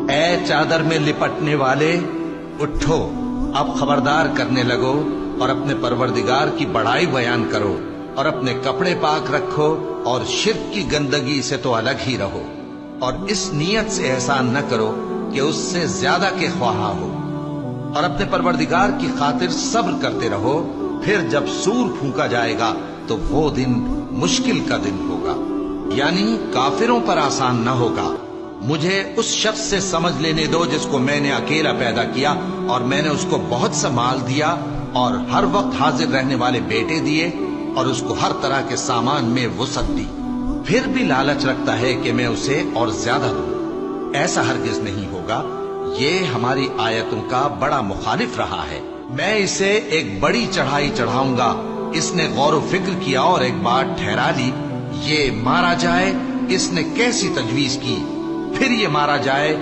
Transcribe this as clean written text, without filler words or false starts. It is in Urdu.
اے چادر میں لپٹنے والے، اٹھو، اب خبردار کرنے لگو اور اپنے پروردگار کی بڑائی بیان کرو، اور اپنے کپڑے پاک رکھو اور شرک کی گندگی سے تو الگ ہی رہو، اور اس نیت سے احسان نہ کرو کہ اس سے زیادہ کے خواہاں ہو، اور اپنے پروردگار کی خاطر صبر کرتے رہو، پھر جب سور پھونکا جائے گا تو وہ دن مشکل کا دن ہوگا، یعنی کافروں پر آسان نہ ہوگا۔ مجھے اس شخص سے سمجھ لینے دو جس کو میں نے اکیلا پیدا کیا، اور میں نے اس کو بہت سا مال دیا اور ہر وقت حاضر رہنے والے بیٹے دیے، اور اس کو ہر طرح کے سامان میں وسعت دی، پھر بھی لالچ رکھتا ہے کہ میں اسے اور زیادہ دوں۔ ایسا ہرگز نہیں ہوگا، یہ ہماری آیتوں کا بڑا مخالف رہا ہے۔ میں اسے ایک بڑی چڑھائی چڑھاؤں گا، اس نے غور و فکر کیا اور ایک بات ٹھہرا لی، یہ مارا جائے، اس نے کیسی تجویز کی، پھر یہ مارا جائے